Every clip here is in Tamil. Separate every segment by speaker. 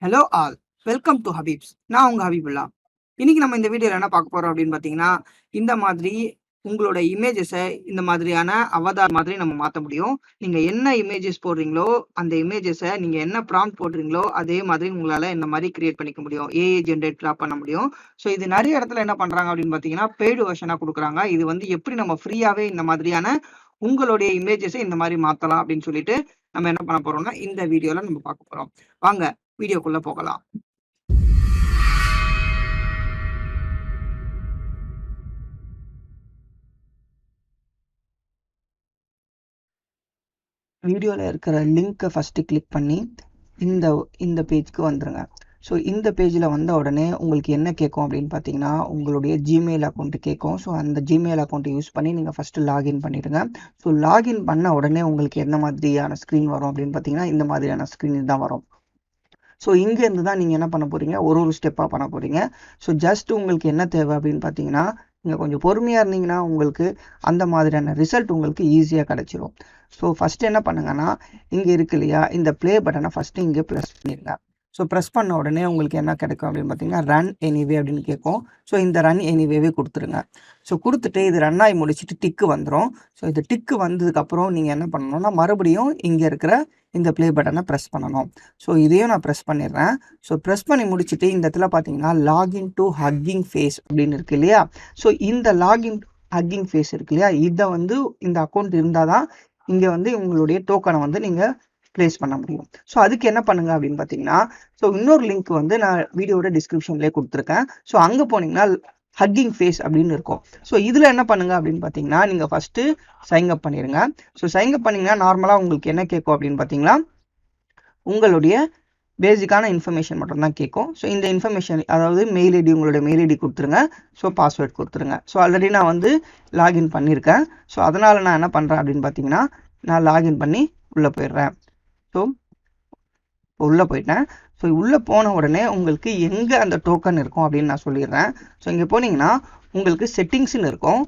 Speaker 1: Hello all, welcome to ஹபீப்ஸ். நான் உங்க ஹபீபுல்லா. இன்னைக்கு நம்ம இந்த வீடியோல என்ன பார்க்க போறோம் அப்படின்னு பார்த்தீங்கன்னா, இந்த மாதிரி உங்களோட இமேஜஸை இந்த மாதிரியான அவதார் மாதிரி நம்ம மாற்ற முடியும். நீங்க என்ன இமேஜஸ் போடுறீங்களோ அந்த இமேஜஸை நீங்க என்ன ப்ராம்ப்ட் போடுறீங்களோ அதே மாதிரி உங்களால இந்த மாதிரி கிரியேட் பண்ணிக்க முடியும். ஏஐ ஜென்ரேட்டரா பண்ண முடியும். ஸோ இது நிறைய இடத்துல என்ன பண்றாங்க அப்படின்னு பார்த்தீங்கன்னா, பெய்டு வெர்ஷனா கொடுக்குறாங்க. இது வந்து எப்படி நம்ம ஃப்ரீயாவே இந்த மாதிரியான உங்களுடைய இமேஜஸை இந்த மாதிரி மாற்றலாம் அப்படின்னு சொல்லிட்டு நம்ம என்ன பண்ண போறோம்னா இந்த வீடியோல நம்ம பார்க்க போறோம். வாங்க வீடியோக்குள்ள போகலாம். வீடியோல இருக்கிற லிங்கை ஃபர்ஸ்ட் கிளிக் பண்ணி இந்த இந்த பேஜ்க்கு வந்துருங்க. ஸோ இந்த பேஜில் வந்த உடனே உங்களுக்கு என்ன கேட்கும் அப்படின்னு பார்த்தீங்கன்னா, உங்களுடைய ஜிமெயில் அக்கௌண்ட்டு கேட்கும். ஸோ அந்த ஜிமெயில் அக்கௌண்ட்டை யூஸ் பண்ணி நீங்கள் ஃபஸ்ட்டு லாகின் பண்ணிடுங்க. ஸோ லாகின் பண்ண உடனே உங்களுக்கு என்ன மாதிரியான ஸ்க்ரீன் வரும் அப்படின்னு பார்த்தீங்கன்னா, இந்த மாதிரியான ஸ்க்ரீன் தான் வரும். ஸோ இங்கேருந்து தான் நீங்கள் என்ன பண்ண போகிறீங்க, ஒரு ஸ்டெப்பாக பண்ண போகிறீங்க. ஸோ ஜஸ்ட் உங்களுக்கு என்ன தேவை அப்படின்னு பார்த்தீங்கன்னா, நீங்கள் கொஞ்சம் பொறுமையாக இருந்தீங்கன்னா உங்களுக்கு அந்த மாதிரியான ரிசல்ட் உங்களுக்கு ஈஸியாக கிடச்சிரும். ஸோ ஃபஸ்ட்டு என்ன பண்ணுங்கன்னா, இங்கே இருக்கு இல்லையா, இந்த ப்ளே பட்டனை ஃபஸ்ட்டு இங்கே ப்ரெஸ் பண்ணிடுங்க. ஸோ ப்ரெஸ் பண்ண உடனே உங்களுக்கு என்ன கிடைக்கும் அப்படின்னு பார்த்தீங்கன்னா, ரன் எனிவே அப்படின்னு கேட்கும். ஸோ இந்த ரன் எனிவேவே கொடுத்துருங்க. ஸோ கொடுத்துட்டு இது ரன் ஆகி முடிச்சுட்டு டிக்கு வந்துடும். ஸோ இது டிக்கு வந்ததுக்கப்புறம் நீங்கள் என்ன பண்ணணும்னா, மறுபடியும் இங்கே இருக்கிற இந்த ப்ளே பட்டனை ப்ரெஸ் பண்ணணும். ஸோ இதையும் நான் ப்ரெஸ் பண்ணிடுறேன். ஸோ ப்ரெஸ் பண்ணி முடிச்சுட்டு இந்த இடத்துல பார்த்தீங்கன்னா, லாகின் டு ஹக்கிங் ஃபேஸ் அப்படின்னு இருக்கு இல்லையா. ஸோ இந்த லாகின் ஹக்கிங் ஃபேஸ் இருக்கு இல்லையா, இதை வந்து இந்த அக்கௌண்ட் இருந்தால் தான் இங்கே வந்து உங்களுடைய டோக்கனை வந்து நீங்கள் ப்ளேஸ் பண்ண முடியும். ஸோ அதுக்கு என்ன பண்ணுங்க அப்படின்னு பார்த்தீங்கன்னா, ஸோ இன்னொரு லிங்க் வந்து நான் வீடியோட டிஸ்கிரிப்ஷன்லேயே கொடுத்துருக்கேன். ஸோ அங்கே போனீங்கன்னா ஹக்கிங் ஃபேஸ் அப்படின்னு இருக்கும். ஸோ இதில் என்ன பண்ணுங்க அப்படின்னு பார்த்தீங்கன்னா, நீங்கள் ஃபஸ்ட்டு சைன் அப் பண்ணிடுங்க. ஸோ சைன் அப் பண்ணிங்கன்னா நார்மலாக உங்களுக்கு என்ன கேட்கும் அப்படின்னு பார்த்தீங்கன்னா, உங்களுடைய பேசிக்கான இன்ஃபர்மேஷன் மட்டும் தான் கேட்கும். ஸோ இந்த இன்ஃபர்மேஷன் அதாவது மெயில் ஐடி, உங்களுடைய மெயில் ஐடி கொடுத்துருங்க. ஸோ பாஸ்வேர்ட் கொடுத்துருங்க. ஸோ ஆல்ரெடி நான் வந்து லாகின் பண்ணியிருக்கேன். ஸோ அதனால் நான் என்ன பண்ணுறேன் அப்படின்னு பார்த்தீங்கன்னா, நான் லாகின் பண்ணி உள்ளே போயிடுறேன். ஸோ உள்ளே போயிட்டேன். ஸோ உள்ளே போன உடனே உங்களுக்கு எங்கே அந்த டோக்கன் இருக்கும் அப்படின்னு நான் சொல்லிடுறேன். ஸோ இங்கே போனீங்கன்னா உங்களுக்கு செட்டிங்ஸ்னு இருக்கும்.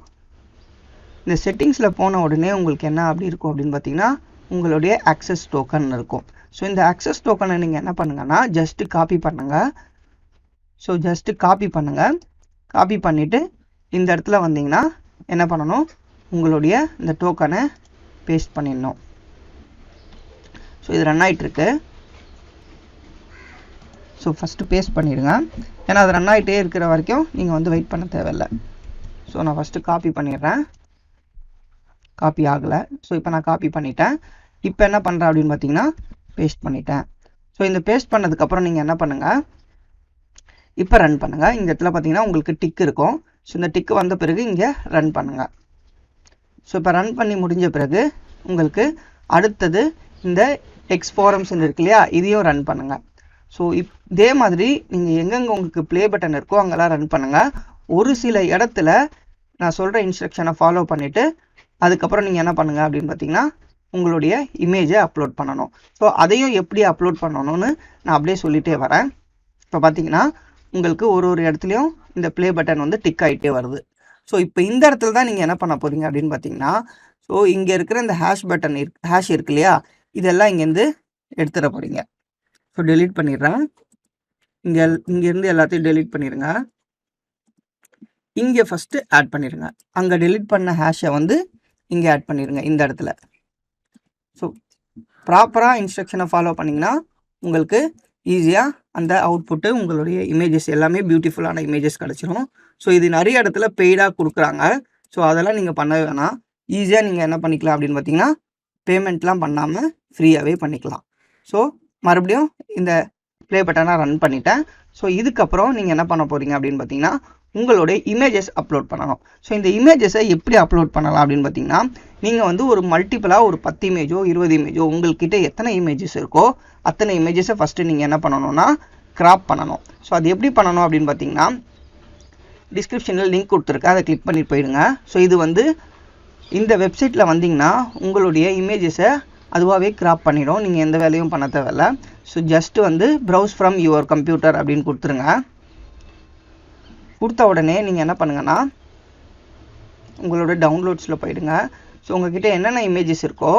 Speaker 1: இந்த செட்டிங்ஸில் போன உடனே உங்களுக்கு என்ன அப்படி இருக்கும் அப்படின்னு பார்த்தீங்கன்னா, உங்களுடைய ஆக்சஸ் டோக்கன் இருக்கும். ஸோ இந்த ஆக்சஸ் டோக்கனை நீங்கள் என்ன பண்ணுங்கன்னா, ஜஸ்ட்டு காப்பி பண்ணுங்கள். ஸோ ஜஸ்ட்டு காப்பி பண்ணுங்கள். காப்பி பண்ணிவிட்டு இந்த இடத்துல வந்தீங்கன்னா என்ன பண்ணணும், உங்களுடைய இந்த டோக்கனை பேஸ்ட் பண்ணிடணும். ஸோ இது ரன் ஆகிட்டுருக்கு. ஸோ ஃபஸ்ட்டு பேஸ்ட் பண்ணிடுங்க. ஏன்னா அது ரன் ஆகிட்டே இருக்கிற வரைக்கும் நீங்கள் வந்து வெயிட் பண்ண தேவையில்லை. ஸோ நான் ஃபஸ்ட்டு காப்பி பண்ணிடுறேன். காப்பி ஆகலை. ஸோ இப்போ நான் காப்பி பண்ணிட்டேன். இப்போ என்ன பண்ணுறேன் அப்படின்னு பார்த்தீங்கன்னா, பேஸ்ட் பண்ணிட்டேன். ஸோ இந்த பேஸ்ட் பண்ணதுக்கப்புறம் நீங்கள் என்ன பண்ணுங்கள், இப்போ ரன் பண்ணுங்கள். இந்த இடத்துல பார்த்தீங்கன்னா உங்களுக்கு டிக் இருக்கும். ஸோ இந்த டிக்கு வந்த பிறகு இங்கே ரன் பண்ணுங்கள். ஸோ இப்போ ரன் பண்ணி முடிஞ்ச பிறகு உங்களுக்கு அடுத்தது இந்த டெக்ஸ்ட் ஃபாரம்ஸ்ன்னு இருக்கு இல்லையா, இதையும் ரன் பண்ணுங்கள். ஸோ இதே மாதிரி நீங்கள் எங்கெங்கே உங்களுக்கு ப்ளே பட்டன் இருக்கோ அங்கெல்லாம் ரன் பண்ணுங்கள். ஒரு சில இடத்துல நான் சொல்கிற இன்ஸ்ட்ரக்ஷனை ஃபாலோ பண்ணிவிட்டு அதுக்கப்புறம் நீங்கள் என்ன பண்ணுங்கள் அப்படின்னு பார்த்தீங்கன்னா, உங்களுடைய இமேஜை அப்லோட் பண்ணணும். ஸோ அதையும் எப்படி அப்லோட் பண்ணணும்னு நான் அப்படியே சொல்லிகிட்டே வரேன். இப்போ பார்த்தீங்கன்னா உங்களுக்கு ஒரு இடத்துலையும் இந்த ப்ளே பட்டன் வந்து டிக் ஆகிட்டே வருது. ஸோ இப்போ இந்த இடத்துல தான் நீங்கள் என்ன பண்ண போகிறீங்க அப்படின்னு பார்த்தீங்கன்னா, ஸோ இங்கே இருக்கிற இந்த ஹேஷ் பட்டன் ஹேஷ் இருக்கு இல்லையா, இதெல்லாம் இங்கேருந்து எடுத்துட போகிறீங்க. ஸோ டெலீட் பண்ணிடுறேன். இங்கேருந்து எல்லாத்தையும் டெலீட் பண்ணிடுங்க. இங்கே ஃபஸ்ட்டு ஆட் பண்ணிடுங்க. அங்கே டெலீட் பண்ண ஹேஷை வந்து இங்கே ஆட் பண்ணிடுங்க இந்த இடத்துல. ஸோ ப்ராப்பராக இன்ஸ்ட்ரக்ஷனை ஃபாலோ பண்ணிங்கன்னா உங்களுக்கு ஈஸியாக அந்த அவுட்புட்டு உங்களுடைய இமேஜஸ் எல்லாமே பியூட்டிஃபுல்லான இமேஜஸ் கிடச்சிரும். ஸோ இது நிறைய இடத்துல பெய்டாக கொடுக்குறாங்க. ஸோ அதெல்லாம் நீங்கள் பண்ண வேணாம். ஈஸியாக நீங்கள் என்ன பண்ணிக்கலாம் அப்படின்னு பார்த்தீங்கன்னா, பேமெண்ட்லாம் பண்ணாமல் ஃப்ரீயாகவே பண்ணிக்கலாம். ஸோ மறுபடியும் இந்த ப்ளே பட்டனை ரன் பண்ணிட்டேன். ஸோ இதுக்கப்புறம் நீங்கள் என்ன பண்ண போகிறீங்க அப்படின்னு பார்த்தீங்கன்னா, உங்களுடைய இமேஜஸ் அப்லோட் பண்ணணும். ஸோ இந்த இமேஜஸை எப்படி அப்லோட் பண்ணலாம் அப்படின்னு பார்த்தீங்கன்னா, நீங்கள் வந்து ஒரு மல்டிபிளாக ஒரு 10 இமேஜோ 20 இமேஜோ உங்கள்கிட்ட எத்தனை இமேஜஸ் இருக்கோ அத்தனை இமேஜஸை ஃபஸ்ட்டு நீங்கள் என்ன பண்ணணும்னா கிராப் பண்ணணும். ஸோ அது எப்படி பண்ணணும் அப்படின்னு பார்த்தீங்கன்னா, டிஸ்கிரிப்ஷனில் லிங்க் கொடுத்துருக்கேன், அதை கிளிக் பண்ணி போயிடுங்க. ஸோ இது வந்து இந்த வெப்சைட்டில் வந்தீங்கன்னா உங்களுடைய இமேஜஸை அதுவாகவே கிராப் பண்ணிடும். நீங்கள் எந்த வேலையும் பண்ண தேவையில்லை. ஸோ ஜஸ்ட்டு வந்து ப்ரௌஸ் ஃப்ரம் யுவர் கம்ப்யூட்டர் அப்படின்னு கொடுத்துருங்க. கொடுத்த உடனே நீங்கள் என்ன பண்ணுங்கன்னா, உங்களோட டவுன்லோட்ஸில் போயிடுங்க. ஸோ உங்கள்கிட்ட என்னென்ன இமேஜஸ் இருக்கோ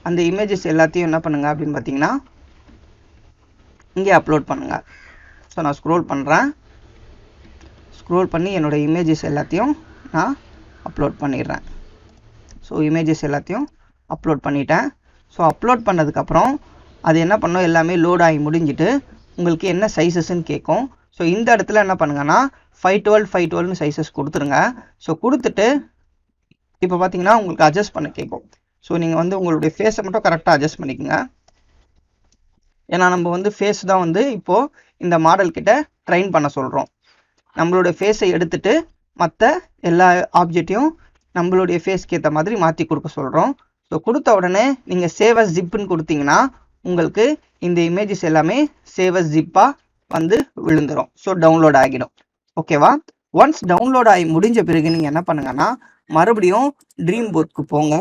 Speaker 1: அந்த இமேஜஸ் எல்லாத்தையும் என்ன பண்ணுங்கள் அப்படின்னு பார்த்தீங்கன்னா, இங்கே அப்லோட் பண்ணுங்கள். ஸோ நான் ஸ்க்ரோல் பண்ணுறேன். ஸ்க்ரோல் பண்ணி என்னோடய இமேஜஸ் எல்லாத்தையும் நான் அப்லோட் பண்ணிடுறேன். ஸோ இமேஜஸ் எல்லாத்தையும் அப்லோட் பண்ணிட்டேன். ஸோ அப்லோட் பண்ணதுக்கப்புறம் அது என்ன பண்ணோம், எல்லாமே லோட் ஆகி முடிஞ்சிட்டு உங்களுக்கு என்ன சைஸஸ்ன்னு கேட்கும். ஸோ இந்த இடத்துல என்ன பண்ணுங்கன்னா 512 512னு சைஸஸ் கொடுத்துருங்க. ஸோ கொடுத்துட்டு இப்போ பார்த்தீங்கன்னா உங்களுக்கு அட்ஜஸ்ட் பண்ண கேட்கும். ஸோ நீங்கள் வந்து உங்களுடைய ஃபேஸை மட்டும் கரெக்டாக அட்ஜஸ்ட் பண்ணிக்கோங்க. ஏன்னா நம்ம வந்து ஃபேஸ் தான் வந்து இப்போது இந்த மாடல் கிட்ட ட்ரைன் பண்ண சொல்கிறோம். நம்மளுடைய ஃபேஸை எடுத்துட்டு மற்ற எல்லா ஆப்ஜெக்டையும் நம்மளுடைய ஃபேஸ்க்கு ஏற்ற மாதிரி மாற்றி கொடுக்க சொல்கிறோம். ஸோ கொடுத்த உடனே நீங்கள் சேவ் அஸ் ஜிப்புன்னு கொடுத்தீங்கன்னா உங்களுக்கு இந்த இமேஜஸ் எல்லாமே சேவ் அஸ் ஜிப்பாக வந்து விழுந்துடும். ஸோ டவுன்லோட் ஆகிடும். ஓகேவா? ஒன்ஸ் டவுன்லோட் ஆகி முடிஞ்ச பிறகு நீங்கள் என்ன பண்ணுங்கன்னா மறுபடியும் ட்ரீம் போர்டுக்கு போங்க.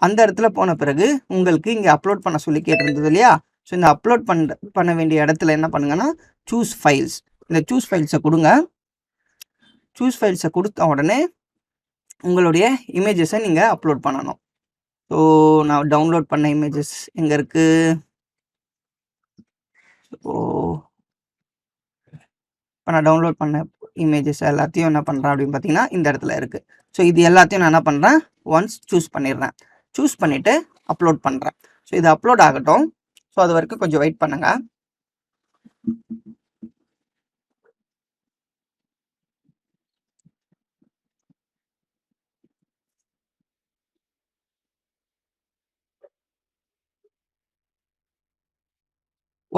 Speaker 1: அந்த இடத்துல போன பிறகு உங்களுக்கு இங்கே அப்லோட் பண்ண சொல்லி கேட்டிருந்தது இல்லையா? ஸோ இந்த அப்லோட் பண்ண வேண்டிய இடத்துல என்ன பண்ணுங்கன்னா சூஸ் ஃபைல்ஸ், இந்த சூஸ் ஃபைல்ஸை கொடுங்க. சூஸ் ஃபைல்ஸை கொடுத்த உடனே உங்களுடைய இமேஜஸை நீங்கள் அப்லோட் பண்ணணும். ஸோ நான் டவுன்லோட் பண்ண இமேஜஸ் எங்கே இருக்குது? ஸோ இப்போ நான் டவுன்லோட் பண்ண இமேஜஸ் எல்லாத்தையும் என்ன பண்ணுறேன் அப்படின்னு பார்த்தீங்கன்னா இந்த இடத்துல இருக்குது. ஸோ இது எல்லாத்தையும் நான் என்ன பண்ணுறேன், ஒன்ஸ் சூஸ் பண்ணிடுறேன். சூஸ் பண்ணிவிட்டு அப்லோட் பண்ணுறேன். ஸோ இது அப்லோட் ஆகட்டும். ஸோ அது வரைக்கும் கொஞ்சம் வெயிட் பண்ணுங்கள்.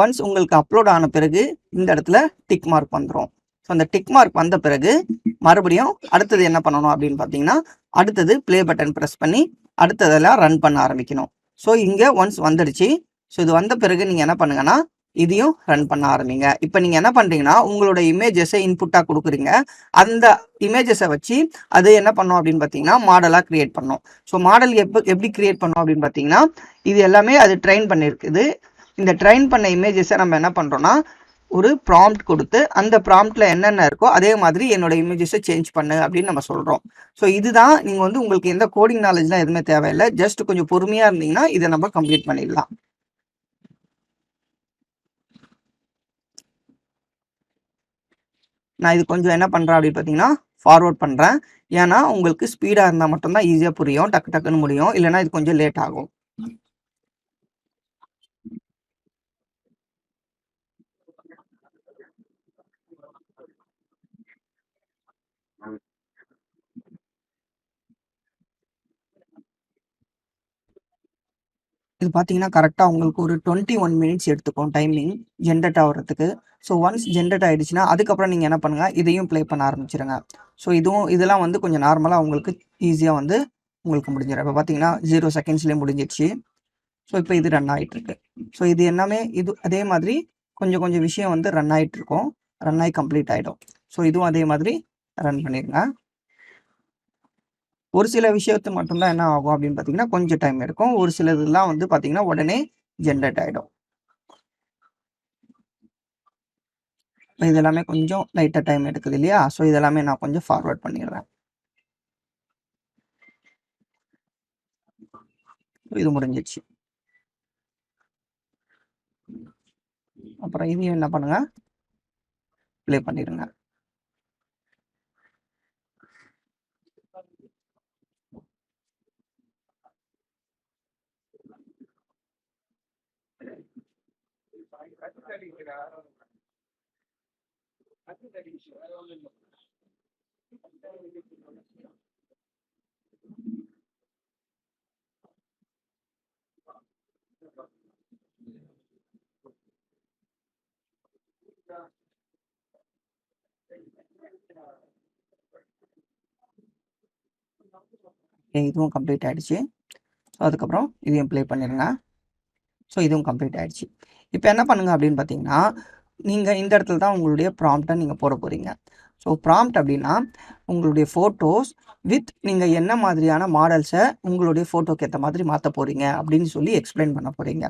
Speaker 1: ஒன்ஸ் உங்களுக்கு அப்லோட் ஆன பிறகு இந்த இடத்துல டிக் மார்க் வந்துடும். ஸோ அந்த டிக் மார்க் வந்த பிறகு மறுபடியும் அடுத்தது என்ன பண்ணணும் அப்படின்னு பார்த்தீங்கன்னா அடுத்தது ப்ளே பட்டன் ப்ரெஸ் பண்ணி அடுத்ததெல்லாம் ரன் பண்ண ஆரம்பிக்கணும். ஸோ இங்கே ஒன்ஸ் வந்துடுச்சு. ஸோ இது வந்த பிறகு நீங்கள் என்ன பண்ணுங்கன்னா இதையும் ரன் பண்ண ஆரம்பிங்க. இப்போ நீங்கள் என்ன பண்ணுறீங்கன்னா உங்களோட இமேஜஸை இன்புட்டாக கொடுக்குறீங்க. அந்த இமேஜஸை வச்சு அது என்ன பண்ணோம் அப்படின்னு பார்த்தீங்கன்னா மாடலாக க்ரியேட் பண்ணோம். ஸோ மாடல் எப்படி க்ரியேட் பண்ணோம் அப்படின்னு பார்த்தீங்கன்னா இது எல்லாமே அது ட்ரெயின் பண்ணியிருக்குது. இந்த ட்ரெயின் பண்ண இமேஜஸை நம்ம என்ன பண்ணுறோன்னா ஒரு ப்ராம்ப்ட் கொடுத்து அந்த ப்ராம்ப்டில் என்னென்ன இருக்கோ அதே மாதிரி என்னோட இமேஜஸை சேஞ்ச் பண்ணு அப்படின்னு நம்ம சொல்கிறோம். ஸோ இதுதான் நீங்கள் வந்து உங்களுக்கு எந்த கோடிங் நாலேஜ்லாம் எதுவுமே தேவையில்லை. ஜஸ்ட் கொஞ்சம் பொறுமையாக இருந்தீங்கன்னா இதை நம்ம கம்ப்ளீட் பண்ணிடலாம். நான் இது கொஞ்சம் என்ன பண்ணுறேன் அப்படின்னு பார்த்தீங்கன்னா ஃபார்வர்ட் பண்ணுறேன். ஏன்னா உங்களுக்கு ஸ்பீடாக இருந்தால் மட்டும்தான் ஈஸியாக புரியும், டக்கு டக்குன்னு முடியும். இல்லைனா இது கொஞ்சம் லேட் ஆகும். இது பார்த்தீங்கன்னா கரெக்டாக உங்களுக்கு ஒரு 21 மினிட்ஸ் எடுத்துக்கும் டைமிங் ஜென்ரேட் ஆகிறதுக்கு. ஸோ ஒன்ஸ் ஜென்ரேட் ஆகிடுச்சுன்னா அதுக்கப்புறம் நீங்கள் என்ன பண்ணுங்கள் இதையும் ப்ளே பண்ண ஆரம்பிச்சிருங்க. ஸோ இதெல்லாம் வந்து கொஞ்சம் நார்மலாக உங்களுக்கு ஈஸியாக வந்து உங்களுக்கு முடிஞ்சிடும். இப்போ பார்த்தீங்கன்னா 0 செகண்ட்ஸ்லேயே முடிஞ்சிடுச்சு. ஸோ இப்போ இது ரன் ஆகிட்டுருக்கு. ஸோ இது எல்லாமே இது அதே மாதிரி கொஞ்சம் கொஞ்சம் விஷயம் வந்து ரன் ஆகிட்டுருக்கும். ரன் ஆகி கம்ப்ளீட் ஆகிடும். ஸோ இதுவும் அதே மாதிரி ரன் பண்ணிடுங்க. ஒரு சில விஷயத்து மட்டும்தான் என்ன ஆகும் அப்படின்னு பார்த்தீங்கன்னா கொஞ்சம் டைம் எடுக்கும். ஒரு சிலதுலாம் வந்து பார்த்தீங்கன்னா உடனே ஜென்ரேட் ஆகிடும். இது எல்லாமே கொஞ்சம் லைட்டாக டைம் எடுக்குது இல்லையா? ஸோ இதெல்லாமே நான் கொஞ்சம் ஃபார்வர்ட் பண்ணிடுறேன். இது முடிஞ்சிடுச்சு. அப்புறம் இதையும் என்ன பண்ணுங்க ப்ளே பண்ணிடுங்க. இதுவும் கம்ப்ளீட் ஆகிடுச்சு. ஸோ அதுக்கப்புறம் இதையும் ப்ளே பண்ணிடுங்க. ஸோ இதுவும் கம்ப்ளீட் ஆகிடுச்சு. இப்போ என்ன பண்ணுங்க அப்படின்னு பார்த்தீங்கன்னா நீங்கள் இந்த இடத்துல தான் உங்களுடைய ப்ராம்ப்டை நீங்கள் போட போகிறீங்க. ஸோ ப்ராம்ப்ட் அப்படின்னா உங்களுடைய ஃபோட்டோஸ் வித் நீங்கள் என்ன மாதிரியான மாடல்ஸை உங்களுடைய ஃபோட்டோக்கு ஏற்ற மாதிரி மாற்ற போகிறீங்க அப்படின்னு சொல்லி எக்ஸ்பிளைன் பண்ண போகிறீங்க.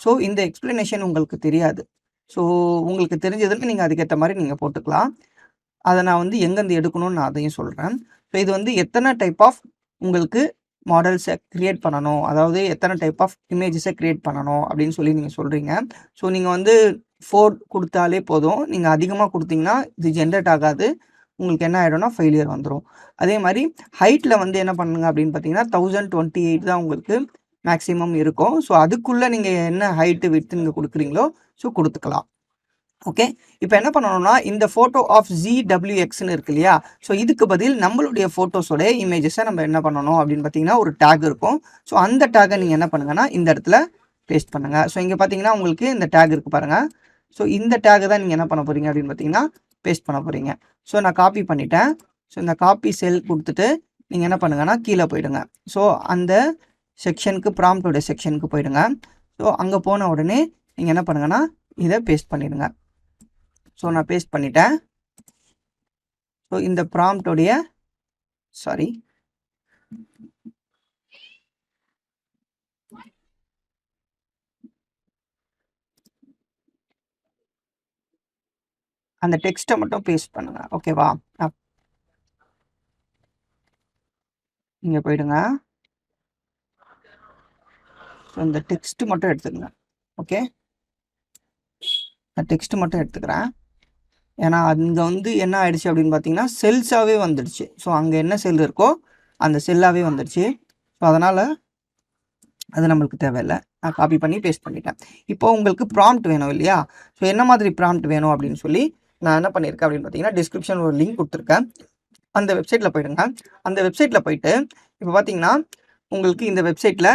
Speaker 1: ஸோ இந்த எக்ஸ்பிளனேஷன் உங்களுக்கு தெரியாது. ஸோ உங்களுக்கு தெரிஞ்சதுக்கு நீங்கள் அதுக்கேற்ற மாதிரி நீங்கள் போட்டுக்கலாம். அதை நான் வந்து எங்கேருந்து எடுக்கணும்னு நான் அதையும் சொல்கிறேன். ஸோ இது வந்து எத்தனை டைப் ஆஃப் உங்களுக்கு மாடல்ஸை க்ரியேட் பண்ணணும், அதாவது எத்தனை டைப் ஆஃப் இமேஜஸை க்ரியேட் பண்ணணும் அப்படின்னு சொல்லி நீங்கள் சொல்கிறீங்க. ஸோ நீங்கள் வந்து 4 கொடுத்தாலே போதும். நீங்கள் அதிகமாக கொடுத்தீங்கன்னா இது ஜென்ரேட் ஆகாது. உங்களுக்கு என்ன ஆகிடும்னா ஃபெயிலியர் வந்துடும். அதே மாதிரி ஹைட்டில் வந்து என்ன பண்ணுங்க அப்படின்னு பார்த்தீங்கன்னா 1028 தான் உங்களுக்கு மேக்ஸிமம் இருக்கும். ஸோ அதுக்குள்ளே நீங்கள் என்ன ஹைட்டு விட்டு நீங்கள் கொடுக்குறீங்களோ ஸோ கொடுத்துக்கலாம். ஓகே, இப்போ என்ன பண்ணணும்னா இந்த ஃபோட்டோ ஆஃப் ZWXன்னு இருக்கு இல்லையா, ஸோ இதுக்கு பதில் நம்மளுடைய ஃபோட்டோஸோட இமேஜஸை நம்ம என்ன பண்ணணும் அப்படின்னு பார்த்தீங்கன்னா ஒரு டேக் இருக்கும். ஸோ அந்த டேக்கை நீங்கள் என்ன பண்ணுங்கன்னா இந்த இடத்துல பேஸ்ட் பண்ணுங்கள். ஸோ இங்கே பார்த்தீங்கன்னா உங்களுக்கு இந்த டேக் இருக்குது பாருங்கள். ஸோ இந்த டேக்கை தான் நீங்கள் என்ன பண்ண போகிறீங்க அப்படின்னு பார்த்தீங்கன்னா பேஸ்ட் பண்ண போகிறீங்க. ஸோ நான் காப்பி பண்ணிட்டேன். ஸோ இந்த காப்பி செல் கொடுத்துட்டு நீங்கள் என்ன பண்ணுங்கன்னா கீழே போயிடுங்க. ஸோ அந்த செக்ஷனுக்கு ப்ராம்ப்டோட செக்ஷனுக்கு போயிடுங்க. ஸோ அங்கே போன உடனே நீங்கள் என்ன பண்ணுங்கன்னா இதை பேஸ்ட் பண்ணிடுங்க. ஸோ நான் பேஸ்ட் பண்ணிட்டேன். ஸோ இந்த ப்ராம்ப்டோடைய அந்த டெக்ஸ்ட்டை மட்டும் பேஸ்ட் பண்ணுங்க. ஓகேவா, இங்கே போயிடுங்க. ஸோ இந்த டெக்ஸ்ட் மட்டும் எடுத்துக்கங்க. ஓகே, நான் டெக்ஸ்ட் மட்டும் எடுத்துக்கிறேன். ஏன்னா அங்கே வந்து என்ன ஆயிடுச்சு அப்படின்னு பார்த்தீங்கன்னா செல்ஸாகவே வந்துடுச்சு. ஸோ அங்கே என்ன செல் இருக்கோ அந்த செல்லாகவே வந்துடுச்சு. ஸோ அதனால் அது நம்மளுக்கு தேவையில்லை. நான் காப்பி பண்ணி பேஸ்ட் பண்ணிட்டேன். இப்போ உங்களுக்கு ப்ராம்ப்ட் வேணும் இல்லையா, ஸோ என்ன மாதிரி ப்ராம்ப்ட் வேணும் அப்படின்னு சொல்லி நான் என்ன பண்ணியிருக்கேன் அப்படின்னு பார்த்தீங்கன்னா டிஸ்கிரிப்ஷன் ஒரு லிங்க் கொடுத்துருக்கேன். அந்த வெப்சைட்டில் போயிடுங்க. அந்த வெப்சைட்டில் போயிட்டு இப்போ பார்த்தீங்கன்னா உங்களுக்கு இந்த வெப்சைட்டில்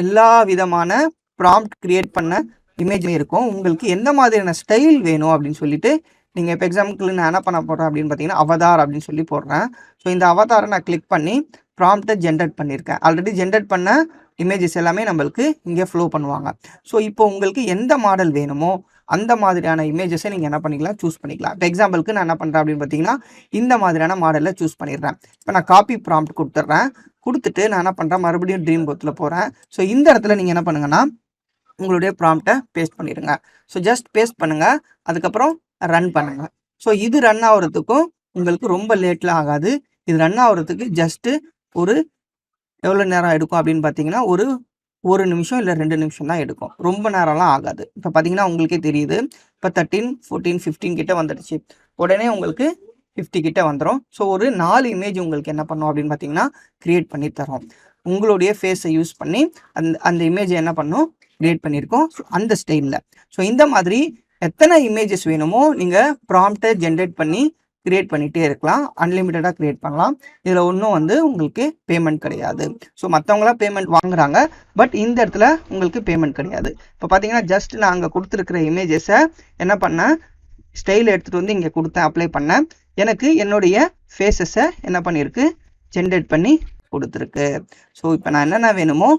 Speaker 1: எல்லா விதமான ப்ராம்ப்ட் கிரியேட் பண்ண இமேஜ் இருக்கும். உங்களுக்கு எந்த மாதிரியான ஸ்டைல் வேணும் அப்படின்னு சொல்லிட்டு நீங்கள் இப்போ எக்ஸாம்பிளுக்கு நான் என்ன பண்ண போகிறேன் அப்படின்னு பார்த்தீங்கன்னா அவதார் அப்படின்னு சொல்லி போடுறேன். ஸோ இந்த அவதாரை நான் கிளிக் பண்ணி ப்ராம்ப்டை ஜென்ரேட் பண்ணியிருக்கேன். ஆல்ரெடி ஜென்ரேட் பண்ண இமேஜஸ் எல்லாமே நம்மளுக்கு இங்கே ஃப்ளோ பண்ணுவாங்க. ஸோ இப்போ உங்களுக்கு எந்த மாடல் வேணுமோ அந்த மாதிரியான இமேஜஸை நீங்கள் என்ன பண்ணிக்கலாம் சூஸ் பண்ணிக்கலாம். இப்போ எக்ஸாம்பிளுக்கு நான் என்ன பண்ணுறேன் அப்படின்னு பார்த்தீங்கன்னா இந்த மாதிரியான மாடலில் சூஸ் பண்ணிடுறேன். இப்போ நான் காப்பி ப்ராம்ப்ட் கொடுத்துட்றேன். கொடுத்துட்டு நான் என்ன பண்ணுறேன் மறுபடியும் ட்ரீம் போத்தில் போகிறேன். ஸோ இந்த இடத்துல நீங்கள் என்ன பண்ணுங்கன்னா உங்களுடைய ப்ராம்ப்டை பேஸ்ட் பண்ணிடுங்க. ஸோ ஜஸ்ட் பேஸ்ட் பண்ணுங்கள், அதுக்கப்புறம் ரன் பண்ணுங்கள். ஸோ இது ரன் ஆகிறதுக்கும் உங்களுக்கு ரொம்ப லேட்லாம் ஆகாது. இது ரன் ஆகிறதுக்கு ஜஸ்ட்டு ஒரு எவ்வளோ நேரம் எடுக்கும் அப்படின்னு பார்த்தீங்கன்னா ஒரு நிமிஷம் இல்லை 2 நிமிஷம் தான் எடுக்கும். ரொம்ப நேரம்லாம் ஆகாது. இப்போ பார்த்தீங்கன்னா உங்களுக்கே தெரியுது, இப்போ 13, 14, 15 கிட்ட வந்துடுச்சு. உடனே உங்களுக்கு 50 கிட்ட வந்துடும். ஸோ ஒரு 4 இமேஜ் உங்களுக்கு என்ன பண்ணும் அப்படின்னு பார்த்தீங்கன்னா க்ரியேட் பண்ணி தரோம். உங்களுடைய ஃபேஸை யூஸ் பண்ணி அந்த இமேஜை என்ன பண்ணும் க்ரியேட் பண்ணியிருக்கோம். ஸோ அந்த ஸ்டைலில். ஸோ இந்த மாதிரி எத்தனை இமேஜஸ் வேணுமோ நீங்கள் ப்ராம்ப்டை ஜென்ரேட் பண்ணி கிரியேட் பண்ணிகிட்டே இருக்கலாம். அன்லிமிட்டடாக கிரியேட் பண்ணலாம். இதில் ஒன்றும் வந்து உங்களுக்கு பேமெண்ட் கிடையாது. ஸோ மற்றவங்களாம் பேமெண்ட் வாங்குறாங்க, பட் இந்த இடத்துல உங்களுக்கு பேமெண்ட் கிடையாது. இப்போ பார்த்தீங்கன்னா ஜஸ்ட் நான் அங்கே கொடுத்துருக்கிற இமேஜஸை என்ன பண்ணேன் ஸ்டைல் எடுத்துகிட்டு வந்து இங்கே கொடுத்தேன், அப்ளை பண்ணேன். எனக்கு என்னுடைய ஃபேஸஸை என்ன பண்ணியிருக்கு ஜென்ரேட் பண்ணி கொடுத்துருக்கு. ஸோ இப்போ நான் என்னென்ன வேணுமோ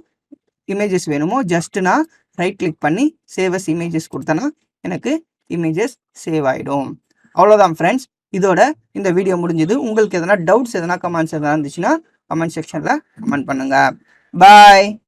Speaker 1: இமேஜஸ் வேணுமோ ஜஸ்ட் நான் ரைட் கிளிக் பண்ணி சேவ் அஸ் இமேஜஸ் கொடுத்தேன்னா எனக்கு இமேஜஸ் சேவ் ஆகிடும். அவ்வளோதான் ஃப்ரெண்ட்ஸ், இதோட இந்த வீடியோ முடிஞ்சது. உங்களுக்கு எதனா டவுட்ஸ் எதனா கமெண்ட்ஸ் எதனா இருந்துச்சுன்னா கமெண்ட் செக்ஷனில் கமெண்ட் பண்ணுங்கள். பாய்.